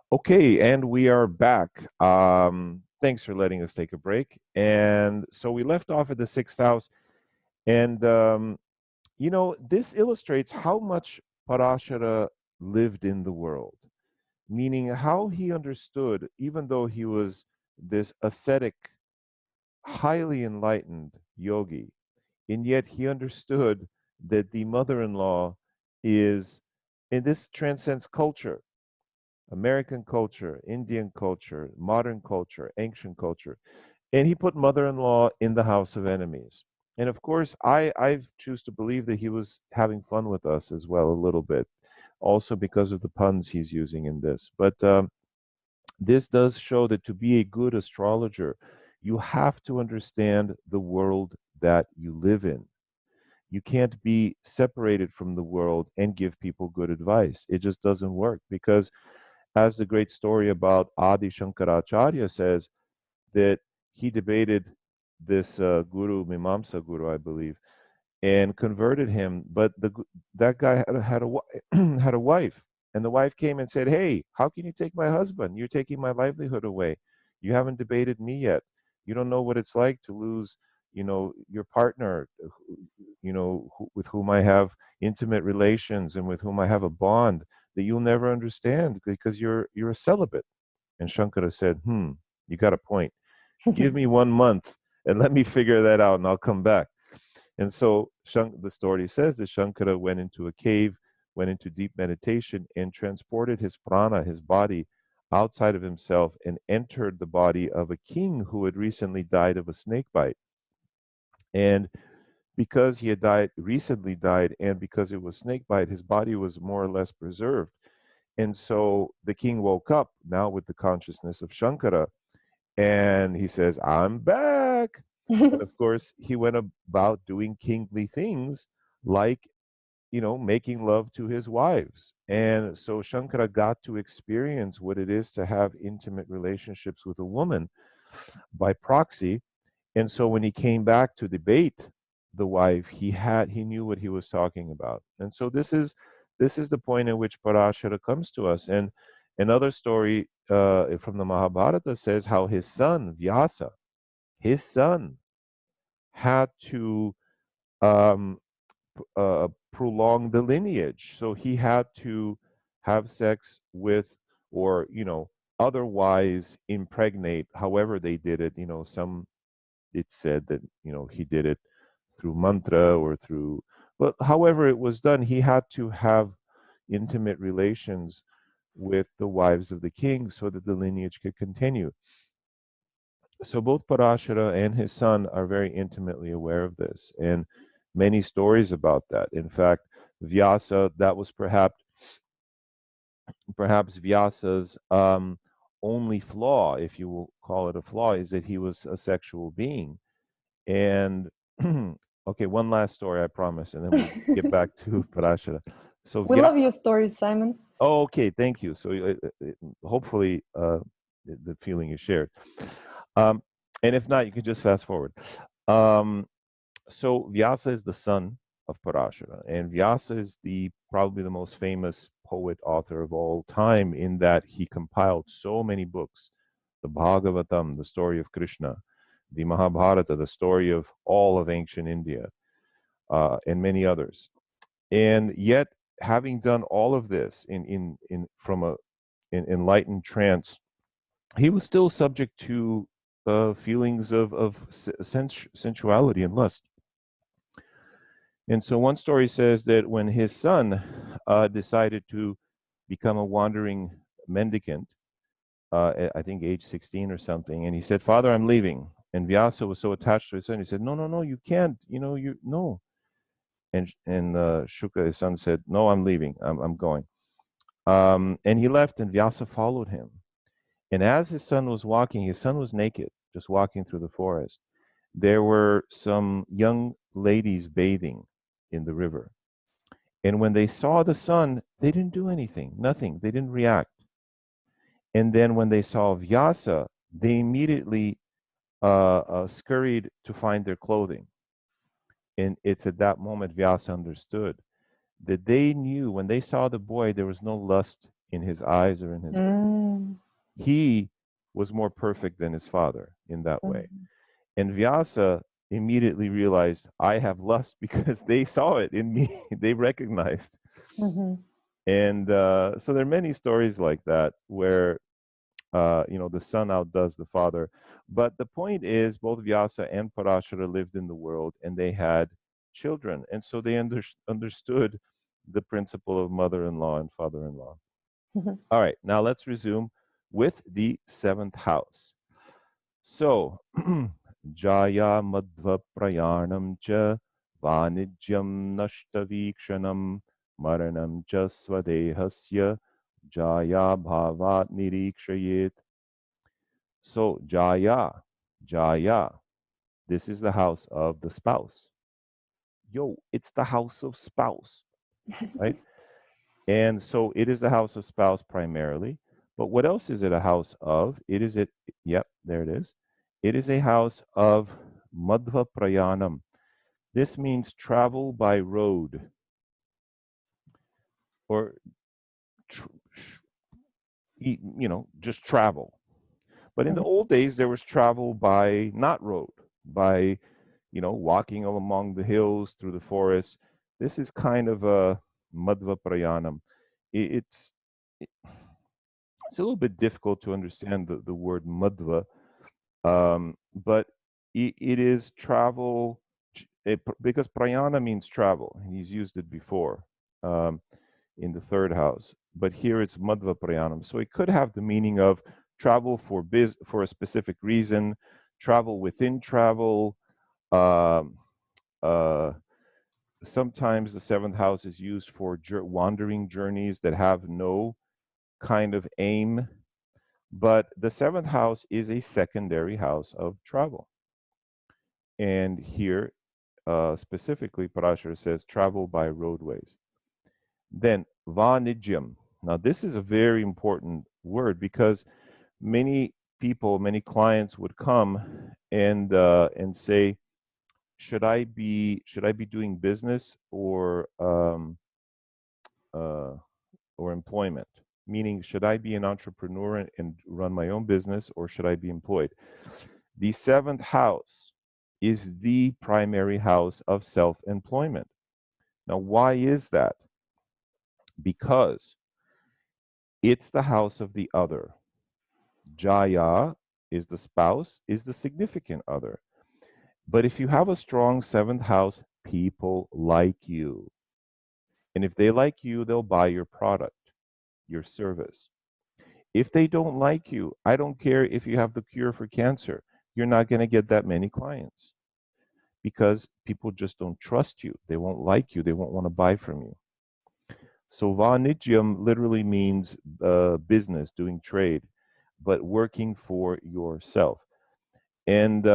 Okay, and we are back. Thanks for letting us take a break. And so we left off at the sixth house, and this illustrates how much Parashara lived in the world, meaning how he understood, even though he was this ascetic, highly enlightened yogi, and yet he understood that the mother-in-law is, and this transcends culture. American culture, Indian culture, modern culture, ancient culture. And he put mother-in-law in the house of enemies. And of course, I choose to believe that he was having fun with us as well a little bit, also because of the puns he's using in this. But this does show that to be a good astrologer, you have to understand the world that you live in. You can't be separated from the world and give people good advice. It just doesn't work because, as the great story about Adi Shankaracharya says, that he debated this guru, Mimamsa guru, I believe, and converted him. But that guy had a wife, and the wife came and said, "Hey, how can you take my husband? You're taking my livelihood away. You haven't debated me yet. You don't know what it's like to lose, your partner, with whom I have intimate relations and with whom I have a bond that you'll never understand because you're a celibate." And Shankara said, you got a point. Give me 1 month and let me figure that out and I'll come back. And so the story says that Shankara went into a cave, went into deep meditation, and transported his prana, his body, outside of himself and entered the body of a king who had recently died of a snake bite. And because he had recently died, and because it was snake bite, his body was more or less preserved. And so the king woke up now with the consciousness of Shankara, and he says, "I'm back." And of course, he went about doing kingly things like, making love to his wives. And so Shankara got to experience what it is to have intimate relationships with a woman by proxy. And so when he came back to debate the wife, he knew what he was talking about. And so this is the point at which Parashara comes to us. And another story from the Mahabharata says how his son Vyasa, his son, had to um, prolong the lineage. So he had to have sex with, or otherwise impregnate. However they did it. Some, it said that he did it through mantra or through, but however it was done, he had to have intimate relations with the wives of the king so that the lineage could continue. So both Parashara and his son are very intimately aware of this, and many stories about that. In fact, Vyasa, that was perhaps Vyasa's only flaw, if you will call it a flaw, is that he was a sexual being. And okay, one last story, I promise, and then we'll get back to Parashara. So We love your stories, Simon. Oh, okay, thank you. So hopefully the feeling is shared. Um, and if not, you can just fast forward. Um, so Vyasa is the son of Parashara, and Vyasa is probably the most famous poet author of all time in that he compiled so many books: the Bhagavatam, the story of Krishna; the Mahabharata, the story of all of ancient India, and many others. And yet, having done all of this from an enlightened trance, he was still subject to feelings of sensuality and lust. And so one story says that when his son decided to become a wandering mendicant, at, I think age 16 or something, and he said, "Father, I'm leaving." And Vyasa was so attached to his son, he said, "No, no, no, you can't. You no." And Shuka, his son, said, "No, I'm leaving. I'm going." And he left, and Vyasa followed him. And as his son was walking, his son was naked, just walking through the forest. There were some young ladies bathing in the river. And when they saw the son, they didn't do anything, nothing. They didn't react. And then when they saw Vyasa, they immediately scurried to find their clothing. And it's at that moment Vyasa understood that they knew when they saw the boy, there was no lust in his eyes or in his way. Mm. He was more perfect than his father in that way. Mhm. And Vyasa immediately realized, I have lust because they saw it in me. They recognized. Mhm. And so there are many stories like that where the son outdoes the father. But the point is, both Vyasa and Parashara lived in the world, and they had children, and so they understood the principle of mother-in-law and father-in-law. Mhm. All right, now let's resume with the seventh house. So, Jaya Madhva Prayanam cha Vanijyam Nashtavikshanam Maranam cha Swadehasya Jaya Bhavat Nirikshayet. So, Jaya, this is the house of the spouse. Yo, it's the house of spouse, right? And so it is the house of spouse primarily. But what else is it a house of? Yep, there it is. It is a house of Madhva Prayanam. This means travel by road or, tr- just travel. But in the Mhm. old days, there was travel by not road, by, walking among the hills through the forest. This is kind of a Madhva Prayanam. It's it's a little bit difficult to understand the word Madhva, but it is travel because prayana means travel. He's used it before um, in the third house, but here it's madhva prayanam. So it could have the meaning of travel for a specific reason, travel within travel. Um, uh, Sometimes the seventh house is used for wandering journeys that have no kind of aim, but the seventh house is a secondary house of travel. And here, specifically, Parashara says travel by roadways. Then Vanijyam. Now, this is a very important word because many people, many clients would come and say, should I be doing business uh, or employment? Meaning, should I be an entrepreneur and run my own business, or should I be employed? The seventh house is the primary house of self employment. Now, why is that? Because it's the house of the other. Jaya is the spouse, is the significant other. But if you have a strong seventh house, people like you. And if they like you, they'll buy your product, your service. If they don't like you, I don't care if you have the cure for cancer, you're not going to get that many clients because people just don't trust you. They won't like you. They won't want to buy from you. So Vanityam literally means business, doing trade, but working for yourself. And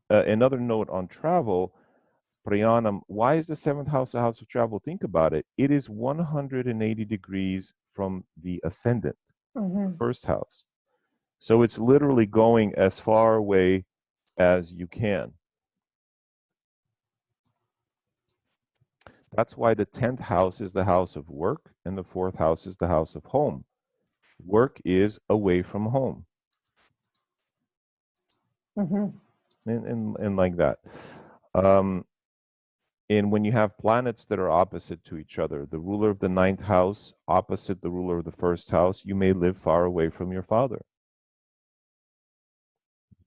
another note on travel, Prayanam, why is the seventh house a house of travel? Think about it. It is 180 degrees from the ascendant, the Mhm. first house. So it's literally going as far away as you can. That's why the 10th house is the house of work and the fourth house is the house of home. Work is away from home Mhm. and like that. Um, and when you have planets that are opposite to each other, the ruler of the ninth house opposite the ruler of the first house, you may live far away from your father,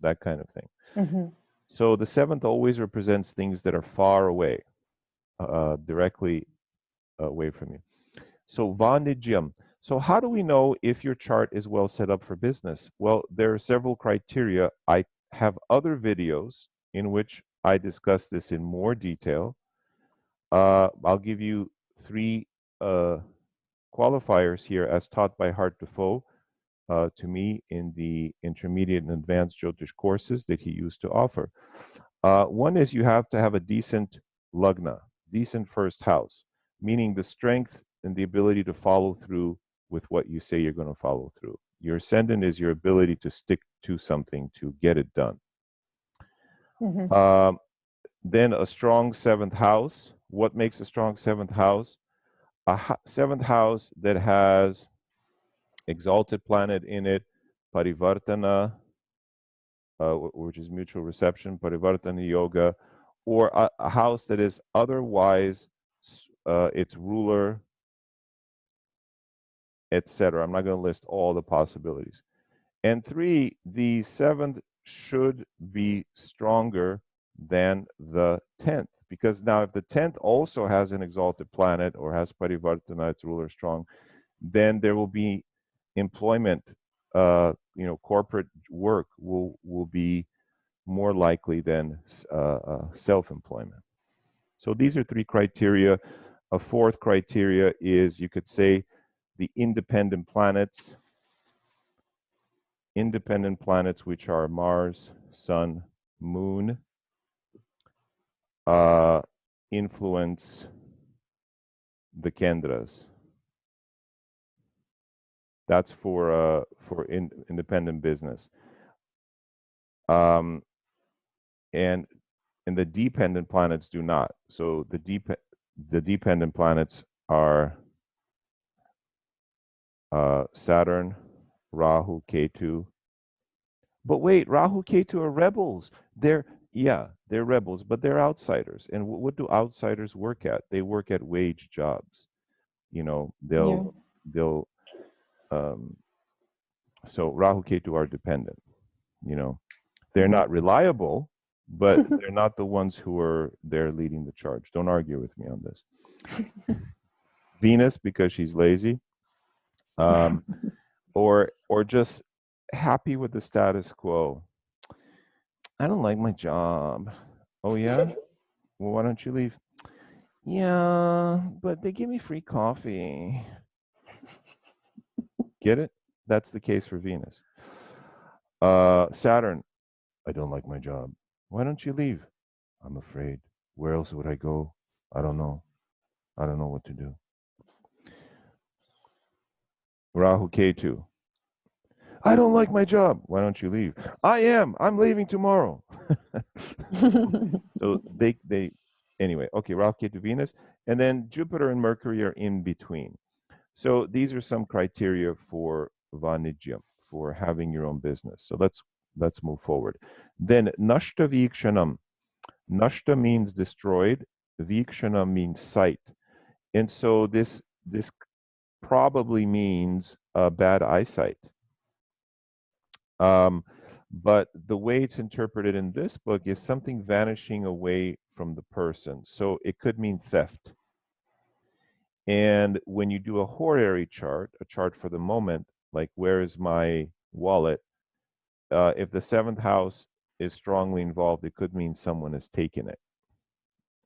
that kind of thing. Mhm. So the seventh always represents things that are far away, directly away from you. So Vanijyam. So how do we know if your chart is well set up for business? Well, there are several criteria. I have other videos in which I discuss this in more detail. I'll give you three uh, qualifiers here as taught by Hart Defoe to me in the intermediate and advanced Jyotish courses that he used to offer. One is you have to have a decent lagna, decent first house, meaning the strength and the ability to follow through with what you say you're going to follow through. Your ascendant is your ability to stick to something to get it done. Mhm. Um, then a strong seventh house. What makes a strong seventh house? seventh house that has exalted planet in it, parivartana, which is mutual reception, parivartana yoga, or a house that is otherwise its ruler, etc. I'm not going to list all the possibilities. And three, the seventh should be stronger than the 10th. Because now, if the 10th also has an exalted planet or has parivartana, its ruler strong, then there will be employment, corporate work will be more likely than self-employment. So these are three criteria. A fourth criteria is, you could say, the independent planets, which are Mars, Sun, Moon, influence the Kendras. That's for independent business. And the dependent planets do not. So the dependent planets are Saturn, Rahu, Ketu. But wait, Rahu, Ketu are rebels. They're rebels, but they're outsiders. And what do outsiders work at? They work at wage jobs. They'll so Rahu, Ketu are dependent. They're not reliable, but they're not the ones who are there leading the charge. Don't argue with me on this. Venus, because she's lazy, or just happy with the status quo. I don't like my job. Oh yeah? Well, why don't you leave? Yeah, but they give me free coffee. Get it? That's the case for Venus. Saturn, I don't like my job. Why don't you leave? I'm afraid. Where else would I go? I don't know. I don't know what to do. Rahu Ketu, I don't like my job. Why don't you leave? I'm leaving tomorrow. So they anyway, okay, Rahu Ketu Venus, and then Jupiter and Mercury are in between. So these are some criteria for Vanijyam, for having your own business. So let's move forward. Then Nashta Vikshanam. Nashta means destroyed, Vikshana means sight. And so this probably means bad eyesight. But the way it's interpreted in this book is something vanishing away from the person. So it could mean theft. And when you do a horary chart, a chart for the moment, like where is my wallet, if the seventh house is strongly involved, it could mean someone has taken it.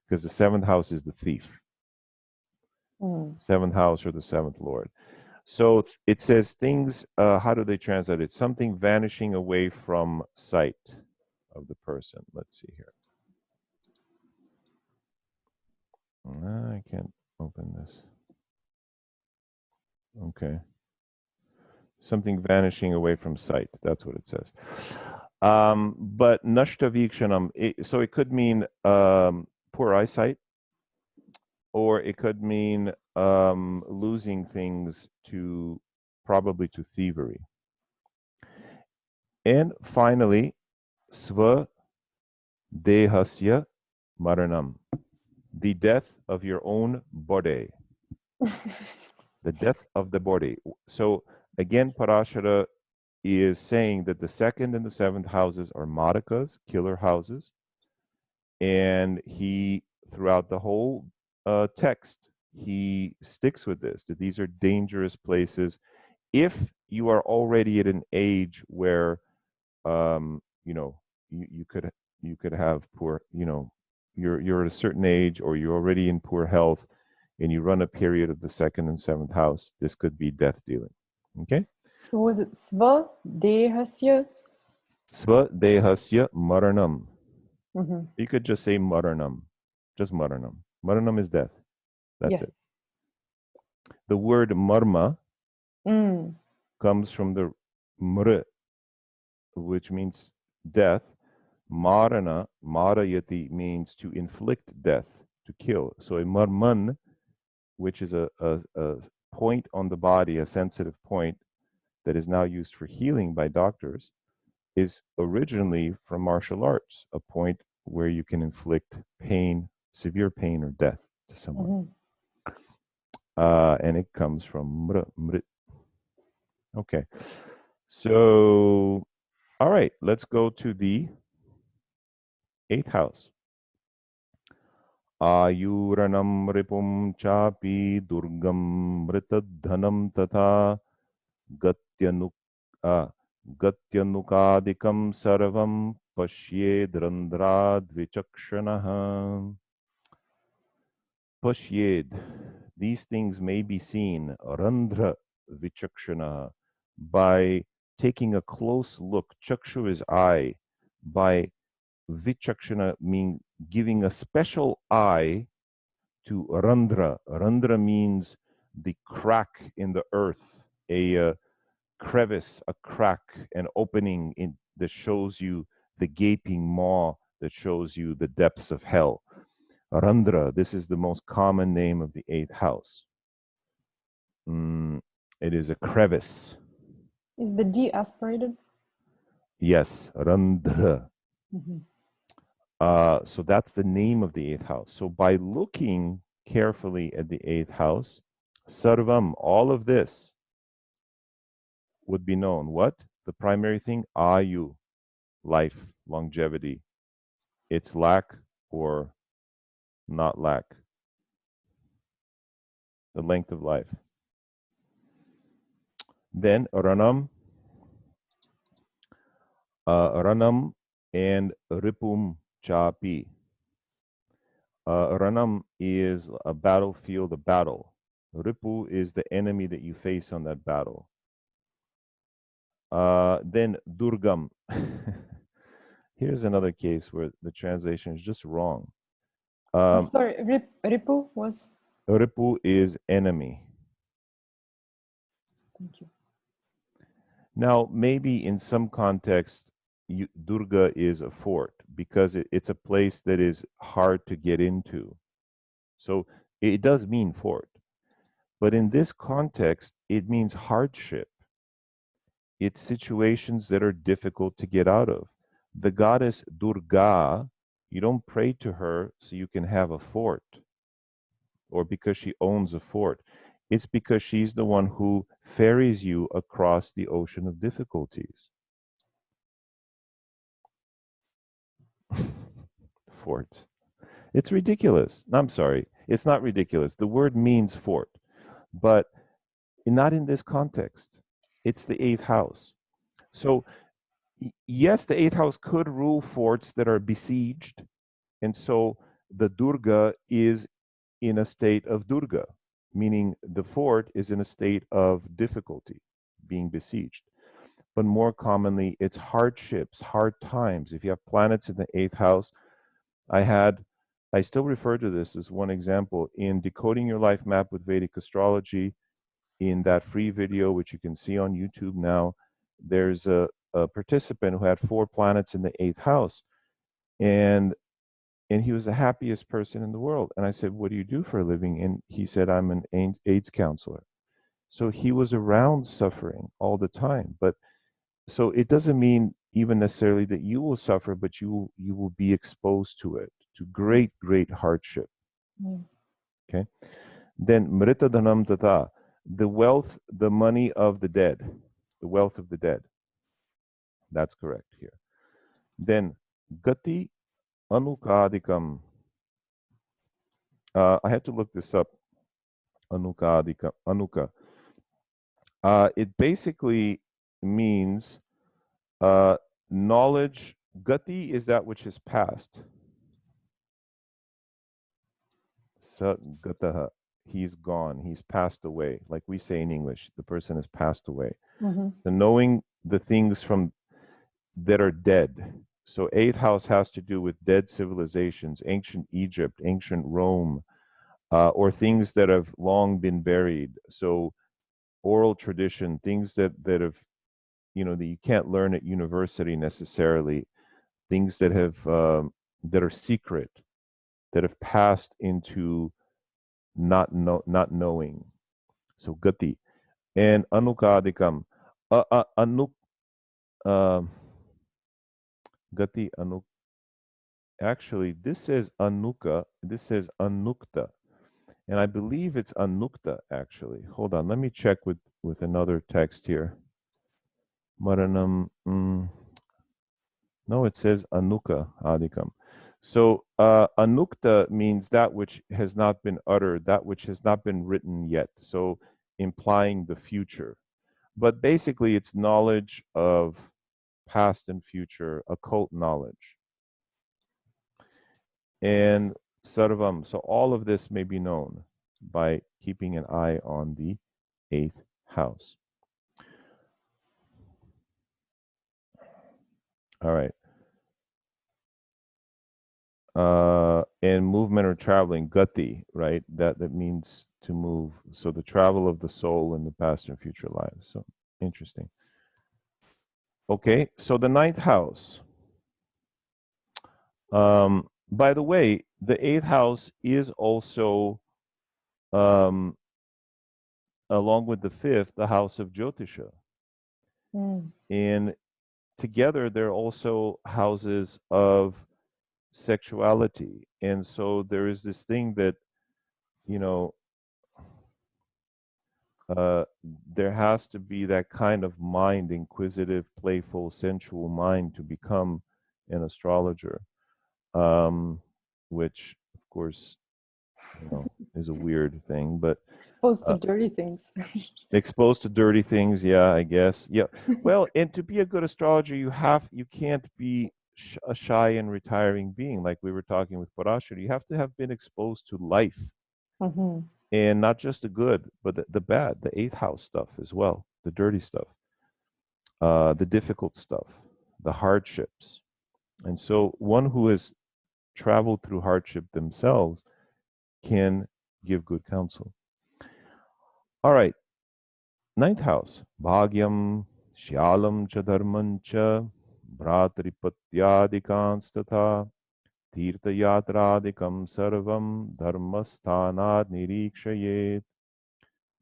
Because the seventh house is the thief. Seventh house or the seventh lord. So it says things, how do they translate it? Something vanishing away from sight of the person. Let's see here. I can't open this. Okay. Something vanishing away from sight. That's what it says. But nashta vikshanam, so it could mean poor eyesight, or it could mean losing things probably to thievery. And finally, sva dehasya maranam, the death of your own body. The death of the body. So again, Parashara is saying that the second and the seventh houses are madakas, killer houses. And he, throughout the whole text, he sticks with this, that these are dangerous places. If you are already at an age where, you could have poor, you're at a certain age, or you're already in poor health, and you run a period of the second and seventh house, this could be death dealing. Okay? So was it sva dehasya? Sva dehasya maranam. You could just say maranam. Just maranam. Maranam is death. That's it. The word marma comes from the mr, which means death. Marana, marayati, means to inflict death, to kill. So a marman which is a point on the body, a sensitive point that is now used for healing by doctors, is originally from martial arts, a point where you can inflict pain, severe pain or death to someone. Mm-hmm. And it comes from mrit. Okay. So, all right, let's go to the eighth house. Ayuranam ripum chapi durgam mritadhanam tatha gatyanuk gatyanukadikam sarvam pashyedrandrad vichakshanaha. Pashyed. These things may be seen, randra vichakshana, by taking a close look. Chakshu is eye. By vichakshana, mean giving a special eye to randra. Randra means the crack in the earth, a crevice, a crack, an opening in, that shows you the gaping maw, that shows you the depths of hell. Randra, this is the most common name of the eighth house. It is a crevice. Is the D aspirated? Yes, Randra. Mm-hmm. So that's the name of the eighth house. So by looking carefully at the eighth house, Sarvam, all of this would be known. What? The primary thing, Ayu, life, longevity. It's lack or not lack, the length of life. Then Ranam, Ranam and Ripum Chapi. Ranam is a battlefield, a battle. Ripu is the enemy that you face on that battle. Then Durgam. Here's another case where the translation is just wrong. Sorry, Ripu was? Ripu is enemy. Thank you. Now, maybe in some context, Durga is a fort because it's a place that is hard to get into. So it does mean fort. But in this context, it means hardship. It's situations that are difficult to get out of. The goddess Durga, you don't pray to her so you can have a fort or because she owns a fort. It's because she's the one who ferries you across the ocean of difficulties. Forts. It's ridiculous. I'm sorry. It's not ridiculous. The word means fort, but not in this context. It's the eighth house. So, yes, the eighth house could rule forts that are besieged. And so the Durga is in a state of Durga, meaning the fort is in a state of difficulty, being besieged. But more commonly, it's hardships, hard times. If you have planets in the eighth house, I still refer to this as one example in Decoding Your Life Map with Vedic Astrology. In that free video, which you can see on YouTube now, there's a participant who had 4 planets in the eighth house, and he was the happiest person in the world. And I said, "What do you do for a living?" And he said, "I'm an AIDS counselor." So he was around suffering all the time. But so it doesn't mean even necessarily that you will suffer, but you will be exposed to it, to great hardship. Mm. Okay. Then Mrita Dhanam Tata, the wealth, the money of the dead, the wealth of the dead. That's correct here. Then Gati Anukadikam. I had to look this up. Anukadika, Anuka. It basically means knowledge. Gati is that which is past. Satgataha. He's gone. He's passed away. Like we say in English, the person has passed away. Mm-hmm. The knowing the things from that are dead. So eighth house has to do with dead civilizations, ancient Egypt, ancient Rome, or things that have long been buried. So oral tradition, things that have, that you can't learn at university necessarily, things that have that are secret, that have passed into not knowing. So gati and anukadikam. Anuk um gati anuk. Actually, this says anuka. This says anukta, and I believe it's anukta. Actually, hold on. Let me check with another text here. Maranam. No, it says anuka adikam. So anukta means that which has not been uttered, that which has not been written yet. So implying the future. But basically, it's knowledge of past and future, occult knowledge. And sarvam. So all of this may be known by keeping an eye on the eighth house. All right. And movement or traveling, gati, right? That means to move. So the travel of the soul in the past and future lives. So interesting. Okay, so the ninth house. By the way, the eighth house is also, along with the fifth, the house of Jyotisha. And together, they're also houses of sexuality. And so there is this thing that, you know, there has to be that kind of mind, inquisitive, playful, sensual mind to become an astrologer, which, of course, is a weird thing, but Exposed to dirty things. exposed to dirty things, yeah, I guess, yeah. Well, and to be a good astrologer, you can't be a shy and retiring being, like we were talking with Parashara. You have to have been exposed to life, and not just the good, but the bad, the eighth house stuff as well, the dirty stuff, the difficult stuff, the hardships. And so one who has traveled through hardship themselves can give good counsel. All right, ninth house, bhagyam, shyalam cha dharman cha, भ्रातृपत्यादिकांस्तथा तीर्थयात्रादिकं sarvam dharmasthanad nirikshayet.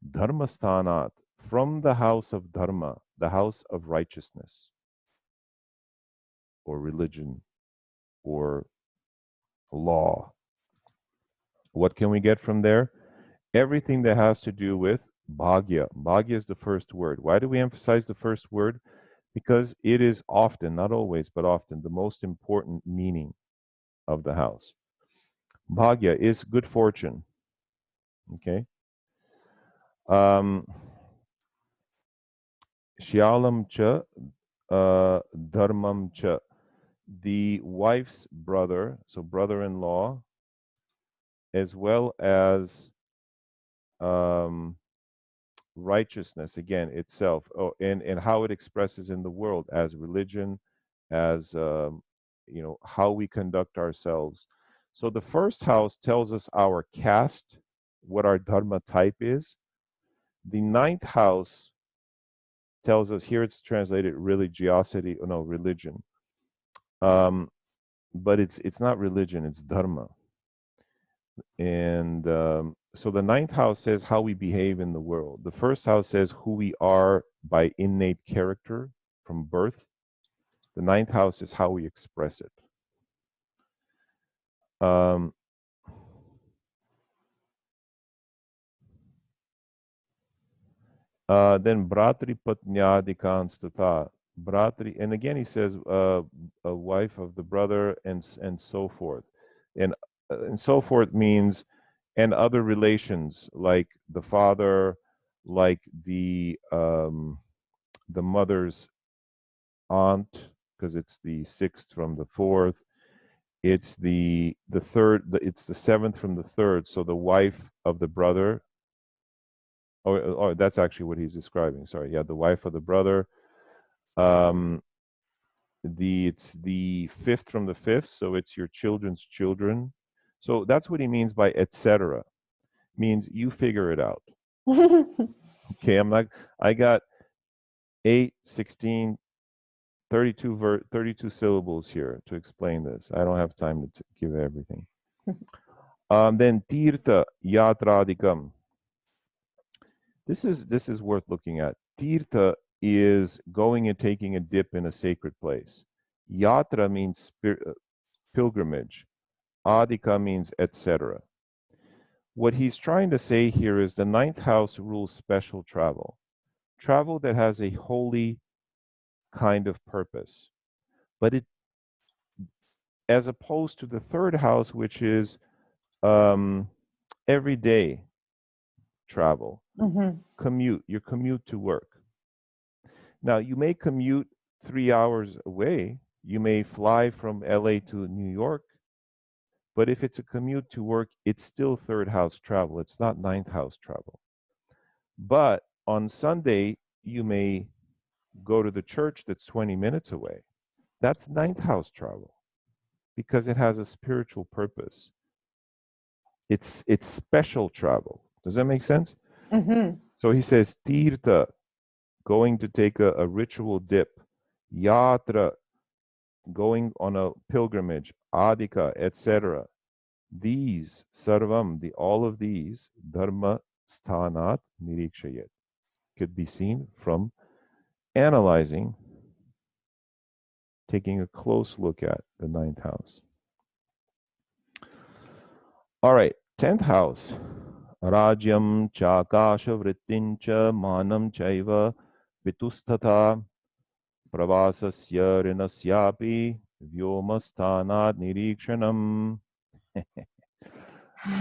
Dharmasthanat, from the house of dharma, the house of righteousness, or religion, or law. What can we get from there? Everything that has to do with bhagya. Bhagya is the first word. Why do we emphasize the first word? Because it is often, not always, but often, the most important meaning of the house. Bhagya is good fortune. Okay. Shyalam cha, dharmam cha. The wife's brother, so brother-in-law, as well as righteousness, again, itself, and how it expresses in the world as religion, as how we conduct ourselves. So the first house tells us our caste, what our dharma type is. The ninth house tells us, here it's translated religiosity, no, religion. But it's not religion, it's dharma. And so the ninth house says how we behave in the world. The first house says who we are by innate character from birth. The ninth house is how we express it. Then Bratri Patnyadikan Stata. Bratri, and again he says a wife of the brother and so forth. And so forth means and other relations like the father, like the mother's aunt, because it's the sixth from the fourth. It's the third. It's the seventh from the third. So the wife of the brother. Oh, that's actually what he's describing. Sorry, yeah, the wife of the brother. It's the fifth from the fifth, so it's your children's children. So that's what he means by etc. Means you figure it out. Okay, I'm not. I got 8, 16, 32 syllables here to explain this. I don't have time to give everything. Then tirtha yatradikam. This is worth looking at. Tirtha is going and taking a dip in a sacred place. Yatra means pilgrimage. Adika means etc. What he's trying to say here is the ninth house rules special travel, travel that has a holy kind of purpose, but it, as opposed to the third house, which is um, everyday travel, commute, your commute to work. Now, you may commute 3 hours away. You may fly from LA to New York, but if it's a commute to work, it's still third house travel. It's not ninth house travel. But on Sunday, you may go to the church that's 20 minutes away. That's ninth house travel because it has a spiritual purpose. It's special travel. Does that make sense? So he says, tirtha, going to take a ritual dip, yatra, going on a pilgrimage, adika, etc. These, sarvam, all of these, dharma sthanat nirikshayat, could be seen from analyzing, taking a close look at the ninth house. All right, 10th house. Rajyam chakasha vrittincha manam chaiva vitusthatha pravasasya rinasyapi vyomastanat nirikshanam.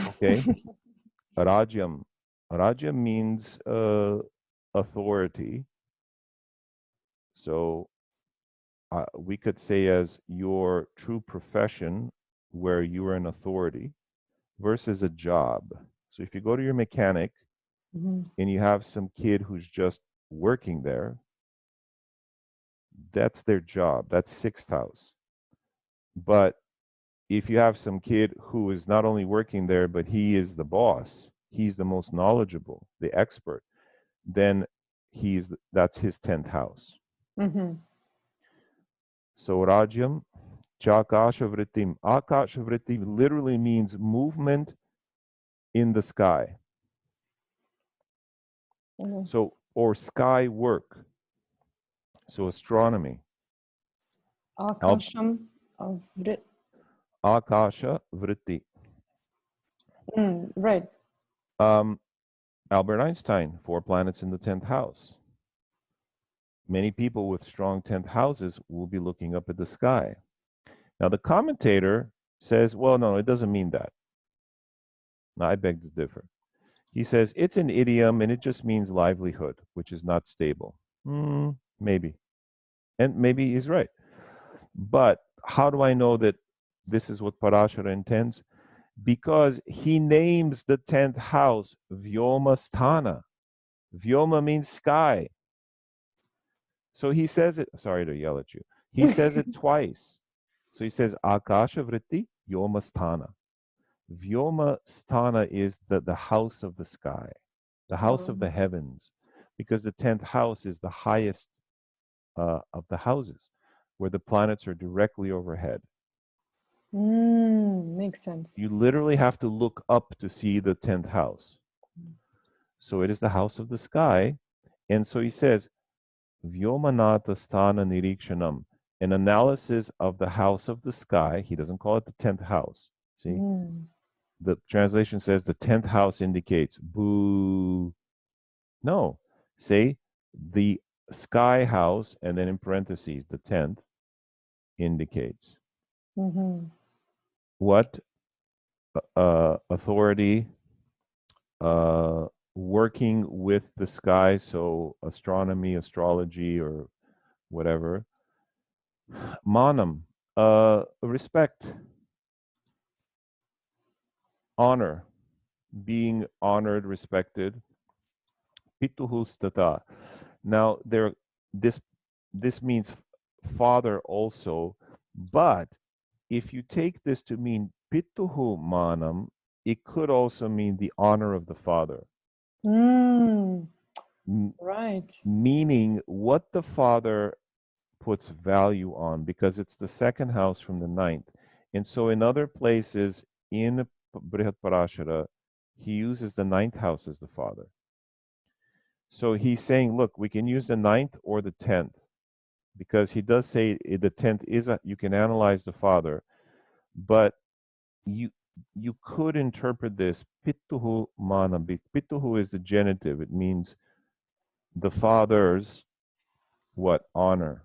Okay, Rajyam. Rajyam means authority. So we could say as your true profession where you are an authority versus a job. So if you go to your mechanic and you have some kid who's just working there, that's their job. That's sixth house. But if you have some kid who is not only working there, but he is the boss, he's the most knowledgeable, the expert, then that's his 10th house. So Rajyam, Chakasha Vrittim. Akasha Vrittim literally means movement in the sky. So, or sky work. So astronomy. Akasham Vrit. Akasha Vritti. Right. Albert Einstein, 4 planets in the 10th house. Many people with strong 10th houses will be looking up at the sky. Now, the commentator says, well, no, it doesn't mean that. Now, I beg to differ. He says it's an idiom and it just means livelihood, which is not stable. Maybe. And maybe he's right. But how do I know that this is what Parashara intends? Because he names the 10th house Vyoma Sthana. Vyoma means sky. So he says it, sorry to yell at you. He says it twice. So he says Akasha Vritti, Vyoma Sthana. Vyoma Sthana is the house of the sky, the house of the heavens, because the 10th house is the highest of the houses, where the planets are directly overhead. Makes sense. You literally have to look up to see the 10th house. So it is the house of the sky. And so he says, Vyomanata Sthana Nirikshanam, an analysis of the house of the sky. He doesn't call it the 10th house. See? The translation says the 10th house indicates boo. No, say the sky house, and then in parentheses, the 10th indicates what authority working with the sky, so astronomy, astrology, or whatever. Manam, respect, honor, being honored, respected. Pituhustata. Now, this means father also, but if you take this to mean pituhu manam, it could also mean the honor of the father. Right. Meaning what the father puts value on, because it's the second house from the ninth. And so in other places in Brihat Parashara, he uses the ninth house as the father. So he's saying, look, we can use the ninth or the 10th, because he does say the 10th is you can analyze the father, but you you could interpret this pittuhu manabik. Pittuhu is the genitive. It means the father's what honor.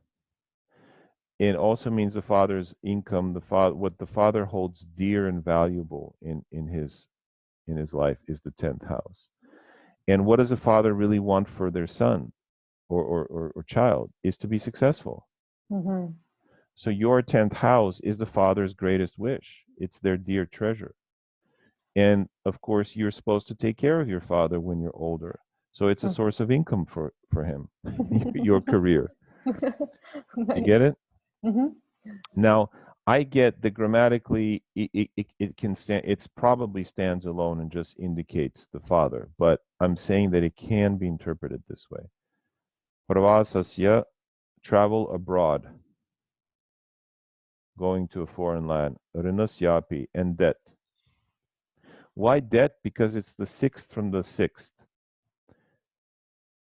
It also means the father's income. The father, what the father holds dear and valuable in his life is the 10th house. And what does a father really want for their son or child is to be successful. Mm-hmm. So your 10th house is the father's greatest wish. It's their dear treasure. And of course, you're supposed to take care of your father when you're older. So it's a source of income for him, your career. You get Nice. it? Mm-hmm. Now, I get that grammatically it can stand, it's probably stands alone and just indicates the father, but I'm saying that it can be interpreted this way. Pravasasya, travel abroad, going to a foreign land. Rinasyapi, and debt. Why debt? Because it's the sixth from the sixth.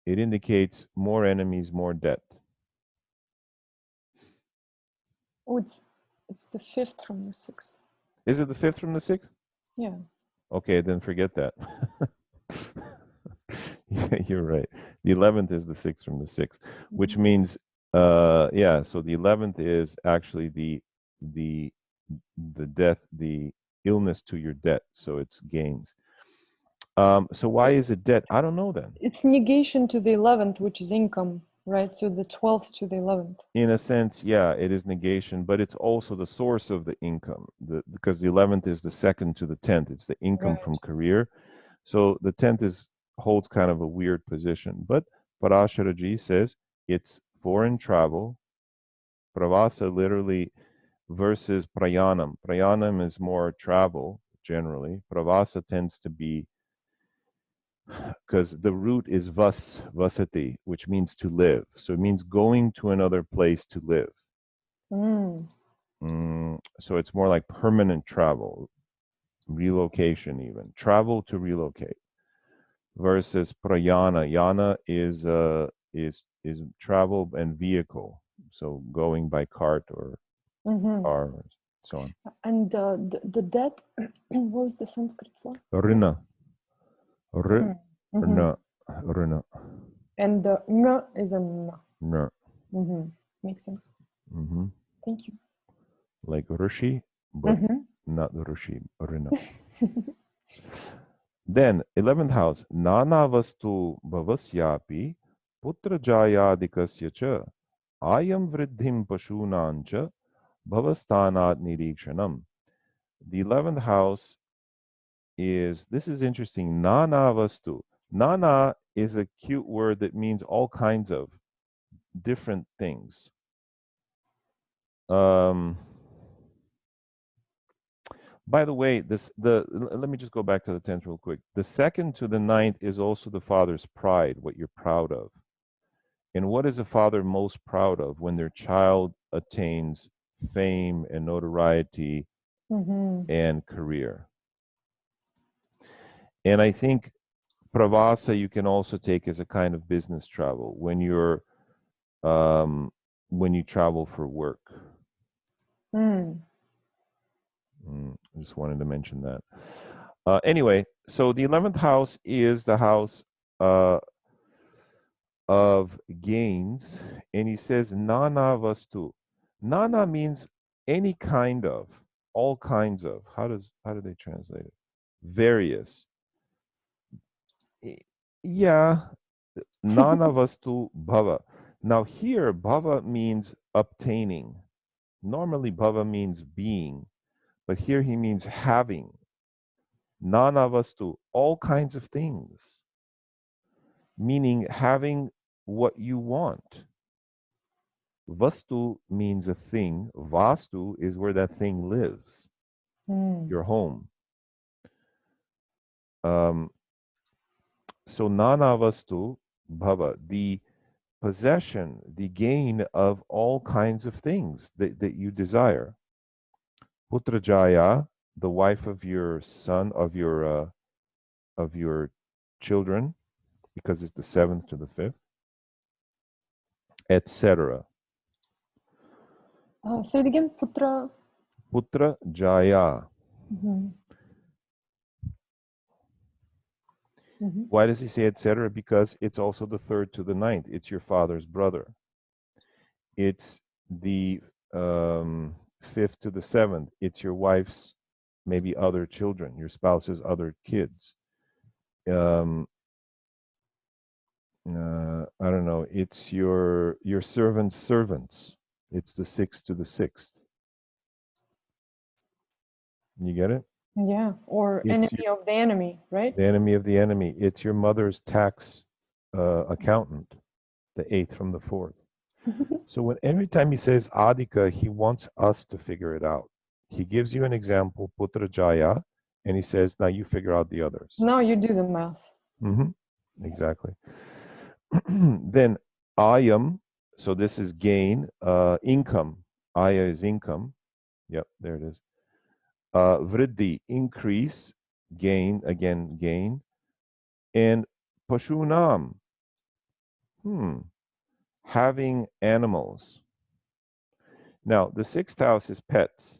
It indicates more enemies, more debt. Oh, it's the fifth from the sixth. Is it the fifth from the sixth? Yeah. Okay, then forget that. You're right. The 11th is the sixth from the sixth, which means, yeah. So the 11th is actually the death, the illness to your debt. So it's gains. So why is it debt? I don't know then. It's negation to the 11th, which is income, right? So the 12th to the 11th. In a sense, yeah, it is negation, but it's also the source of the income. Because the 11th is the second to the 10th. It's the income from career. So the 10th holds kind of a weird position. But Parasharaji says it's foreign travel. Pravasa literally versus prayanam. Prayanam is more travel generally. Pravasa tends to be, because the root is vasati, which means to live. So it means going to another place to live. So it's more like permanent travel, relocation even. Travel to relocate. Versus prayana. Yana is travel and vehicle. So going by cart or car or so on. And the debt, what was the Sanskrit for? Rina. Rina. Rina. And the n is a n. No. Makes sense. Mm-hmm. Thank you. Like rishi, but not the rishi. Rina. Then 11th house. Nana vastu bhavasyapi putra jayadikasya cha ayam vriddhim pashunancha bhavastanad nirikshanam. The 11th house is, this is interesting, nana vastu. Nana is a cute word that means all kinds of different things. By the way, let me just go back to the 10th real quick. The second to the ninth is also the father's pride, what you're proud of. And what is a father most proud of when their child attains fame and notoriety and career? And I think pravasa you can also take as a kind of business travel when you travel for work. I just wanted to mention that. Anyway, so the 11th house is the house of gains, and he says nana vastu. Nana means any kind of, all kinds of. How do they translate it? Various. Yeah, nana vastu bhava. Now here, bhava means obtaining. Normally, bhava means being, but here he means having. Nana vastu, all kinds of things, meaning having what you want. Vastu means a thing. Vastu is where that thing lives, your home. So nana vastu bhava, the possession, the gain of all kinds of things that you desire. Putra jaya, the wife of your son, of your children, because it's the 7th to the 5th, etc. Say it again. Putra. Putra Jaya. Why does he say etc.? Because it's also the 3rd to the 9th. It's your father's brother. It's the 5th to the 7th. It's your wife's maybe other children, your spouse's other kids. I don't know. It's your servant's servants. It's the 6th to the 6th. You get it? Yeah, or It's enemy of the enemy, right? the enemy of the enemy. It's your mother's tax accountant, the 8th from the 4th. So when every time he says Adika, he wants us to figure it out. He gives you an example, Putra Jaya, and he says, now you figure out the others. Now you do the math. Exactly. Then Ayam, so this is gain, income. Aya is income. Yep, there it is. Vriddhi, increase, gain, again, gain. And Pashunam, having animals. Now, the 6th house is pets.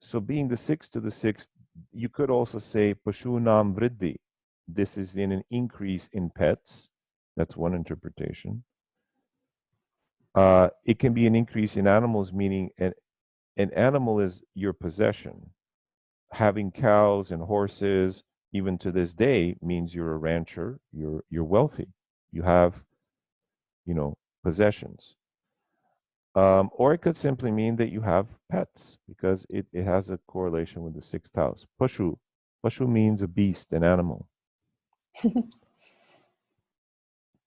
So being the 6th to the 6th, you could also say Pashunam Vriddhi. This is in an increase in pets. That's one interpretation. It can be an increase in animals, meaning an animal is your possession. Having cows and horses, even to this day, means you're a rancher, you're wealthy. You have, possessions. Or it could simply mean that you have pets because it has a correlation with the 6th house. Pashu. Pashu means a beast, an animal.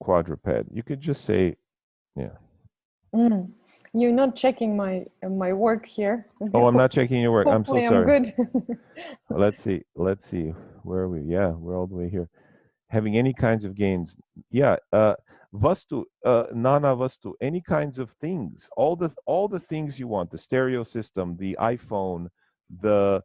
Quadruped. You could just say, yeah. You're not checking my work here. Oh, I'm not checking your work. I'm so Hopefully sorry. I'm good. Let's see. Where are we? Yeah, we're all the way here. Having any kinds of gains. Yeah. Vastu, nana vastu, any kinds of things. All the things you want. The stereo system, the iPhone, the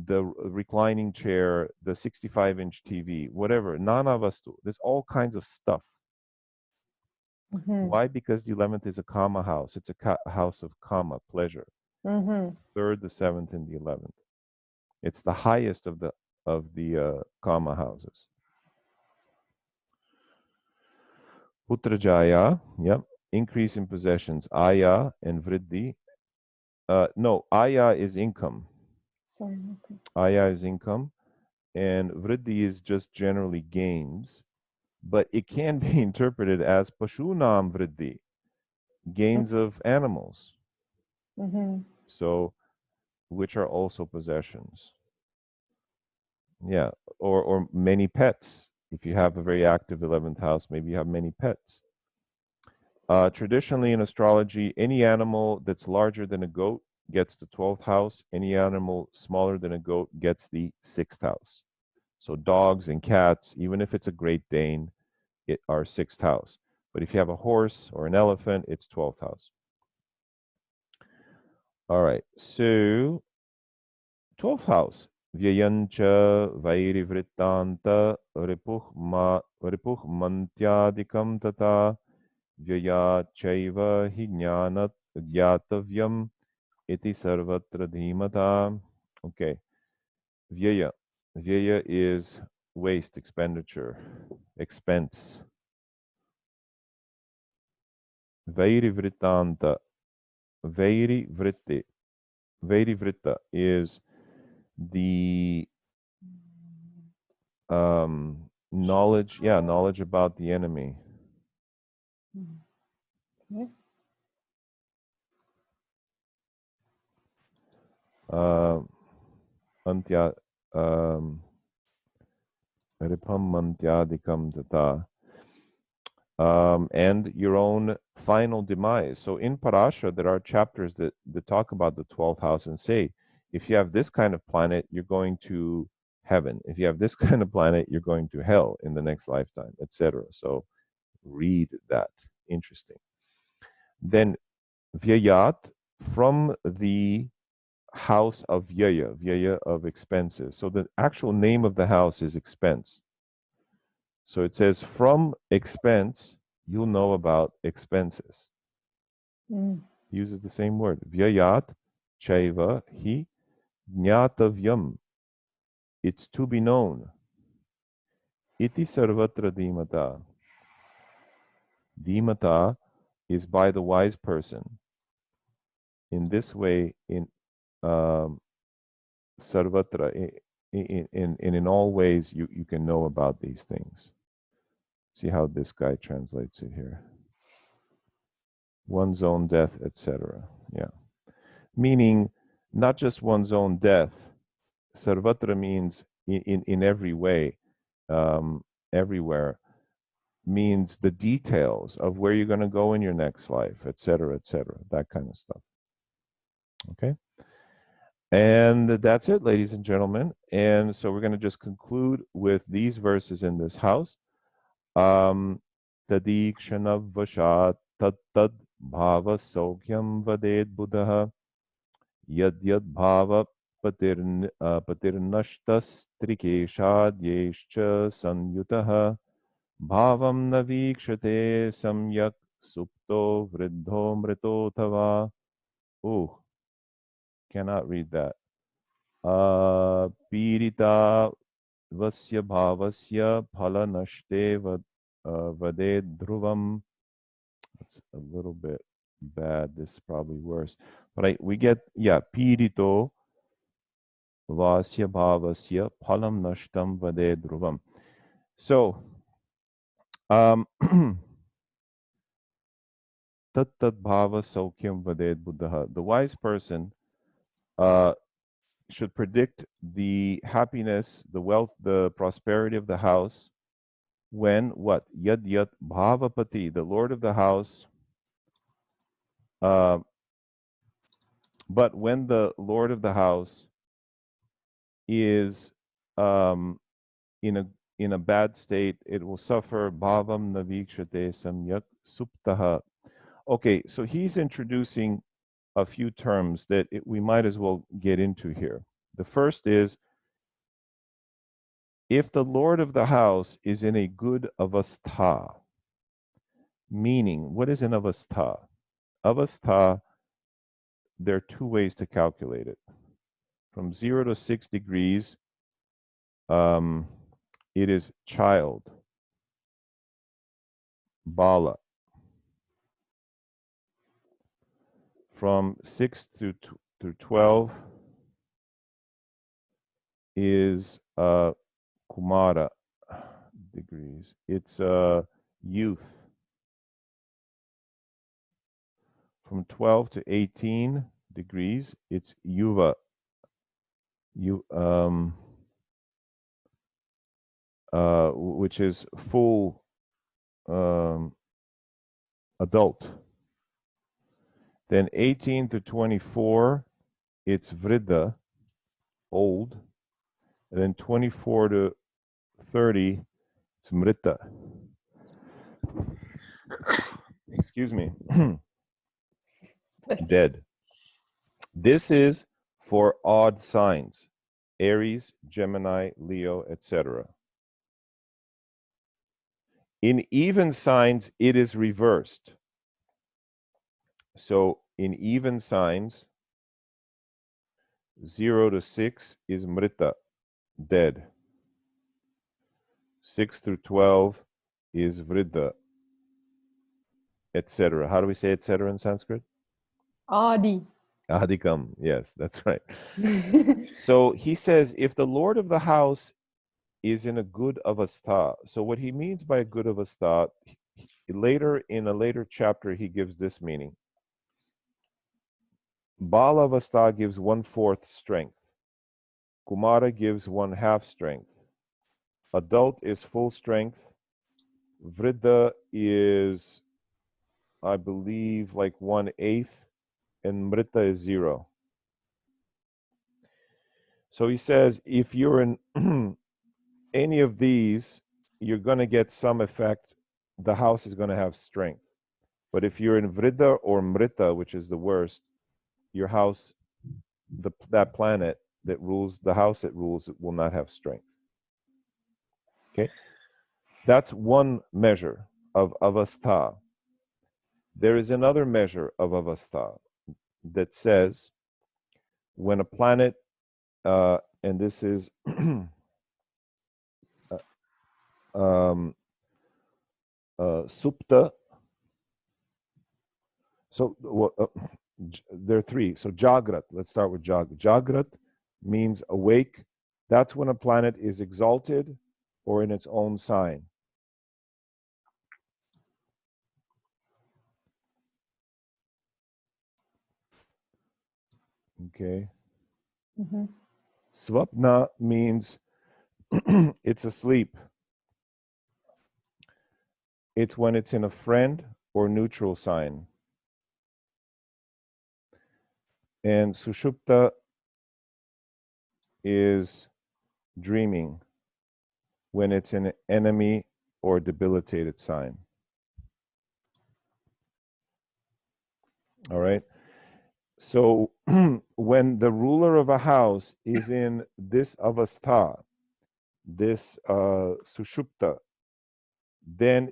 the reclining chair, the 65-inch TV, whatever. Nana vastu. There's all kinds of stuff. Why? Because the 11th is a kama house. It's a house of kama, pleasure. 3rd, the 7th, and the 11th. It's the highest of the kama houses. Putrajaya, yep. Increase in possessions. Aya and vriddhi. No, aya is income. Sorry. Okay. Aya is income, and vriddhi is just generally gains, but it can be interpreted as pashunam vriddhi, gains of animals. So, which are also possessions. Yeah, or many pets. If you have a very active 11th house, maybe you have many pets. Traditionally in astrology, any animal that's larger than a goat gets the 12th house. Any animal smaller than a goat gets the 6th house. So dogs and cats, even if it's a Great Dane, are 6th house. But if you have a horse or an elephant, it's 12th house. All right, so 12th house. Vyayancha vairivrittanta ripuh mantyadikam tata vyaya chaiva hi jnanat gyatavyam iti sarvatra dhimata. Okay. Vyaya. Vyaya is waste, expenditure, expense. Vairivrittanta. Vairivritti. Vairivritta is the knowledge, knowledge about the enemy. Antya Ripam Mantyadikam Tata. And your own final demise. So in Parashara, there are chapters that talk about the 12th house and say, if you have this kind of planet, you're going to heaven. If you have this kind of planet, you're going to hell in the next lifetime, etc. So read that. Interesting. Then Vyayat, from the house of Vyaya, Vyaya of expenses. So the actual name of the house is expense. So it says from expense, you'll know about expenses. Uses the same word. Vyayat chaiva hi jnatavyam. It's to be known. Iti sarvatra dhimata. Dhimata is by the wise person. In this way, in um, sarvatra, in all ways, you can know about these things. See how this guy translates it here. One's own death, etc. Yeah. Meaning, not just one's own death. Sarvatra means in every way, everywhere. Means the details of where you're going to go in your next life, etc., etc. That kind of stuff. Okay. And that's it, ladies and gentlemen. And so we're going to just conclude with these verses in this house. Tadikshana vashat tad tad bhava sokyam vaded buddha yad yad bhava patirnashtas trikeshad yeshcha sanyutaha bhavam navikshate samyak supto vriddho mritotava. Ooh, cannot read that. Pirita vasya bhavasya phala nashte vaded dhruvam. That's a little bit bad. This is probably worse. But we get, yeah, pirito vasya bhavasya phalam nashtam vaded dhruvam. So, tat tat bhava saukyam vaded buddha. The wise person should predict the happiness, the wealth, the prosperity of the house when what? Yad yat bhavapati, the lord of the house. But when the lord of the house is in a bad state, it will suffer bhavam navikshate samyak suptaha. Okay, so he's introducing a few terms that we might as well get into here. The first is if the lord of the house is in a good avastha, meaning what is an avastha? Avastha, there are two ways to calculate it. From 0 to 6 degrees, it is child, bala. From 6 to 12 is kumara degrees. It's youth. From 12 to 18 degrees, it's yuva. Which is full adult. Then 18 to 24, it's vriddha, old. And then 24 to 30, it's mrita. Excuse me. Dead. This is for odd signs. Aries, Gemini, Leo, etc. In even signs, it is reversed. So in even signs, 0 to 6 is mrita, dead. 6 through 12 is vriddha, etc. How do we say etc. in Sanskrit? Adi. Adhikam. Yes, that's right. So he says if the lord of the house is in a good avastha. So what he means by a good avastha, later in a later chapter, he gives this meaning. Bala avastha gives 1/4 strength. Kumara gives 1/2 strength. Adult is full strength. Vriddha is, I believe, like 1/8, and Mrita is 0. So he says if you're in any of these, you're going to get some effect. The house is going to have strength. But if you're in Vriddha or Mrita, which is the worst, your house that planet that rules the house it rules will not have strength. Okay, that's one measure of avastha. There is another measure of avastha that says when a planet, and this is supta. So there are three. So Jagrat, let's start with Jagrat. Jagrat means awake. That's when a planet is exalted or in its own sign. Okay. Mm-hmm. Swapna means it's asleep. It's when it's in a friend or neutral sign. And Sushupta is dreaming when it's an enemy or debilitated sign. All right. So when the ruler of a house is in this avastha, this sushupta, then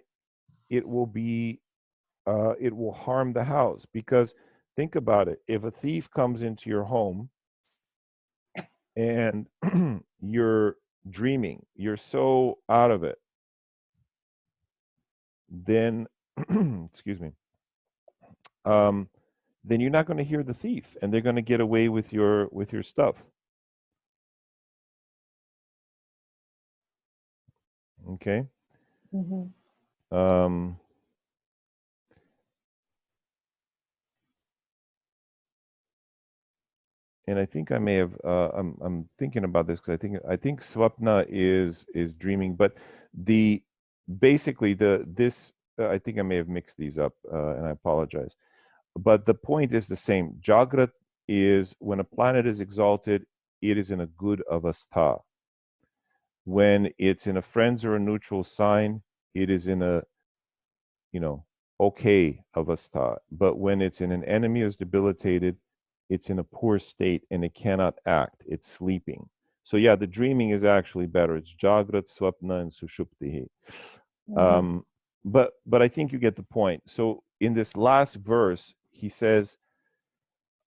it will it will harm the house. Because think about it, if a thief comes into your home and you're dreaming, you're so out of it, then excuse me, then you're not going to hear the thief, and they're going to get away with your stuff. Okay. Mm-hmm. And I think I may have. I'm thinking about this because I think swapna is dreaming, but the basically this I think I may have mixed these up, and I apologize. But the point is the same. Jagrat is when a planet is exalted, it is in a good avastha. When it's in a friends or a neutral sign, it is in a okay avastha. But when it's in an enemy or is debilitated, it's in a poor state and it cannot act. It's sleeping. So yeah, the dreaming is actually better. It's Jagrat, Swapna, and Sushuptihi. Mm-hmm. But I think you get the point. So in this last verse, he says,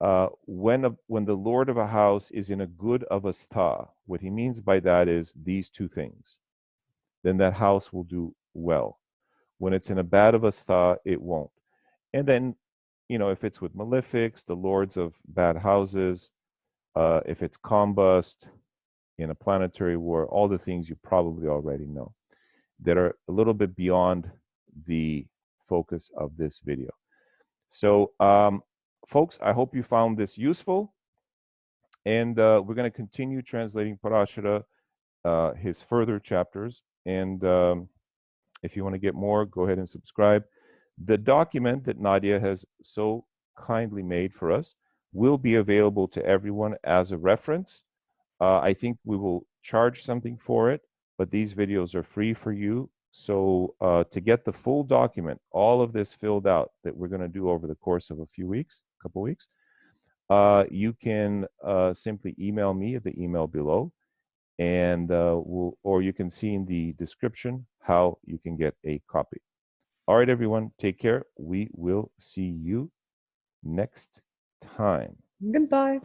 when the lord of a house is in a good avastha, what he means by that is these two things. Then that house will do well. When it's in a bad avastha, it won't. And then, if it's with malefics, the lords of bad houses, if it's combust in a planetary war, all the things you probably already know that are a little bit beyond the focus of this video. So, folks, I hope you found this useful. And we're going to continue translating Parashara, his further chapters. And if you want to get more, go ahead and subscribe. The document that Nadia has so kindly made for us will be available to everyone as a reference. I think we will charge something for it, but these videos are free for you. So to get the full document, all of this filled out that we're going to do over the course of a couple weeks, you can simply email me at the email below, and or you can see in the description how you can get a copy. All right, everyone, take care. We will see you next time. Goodbye.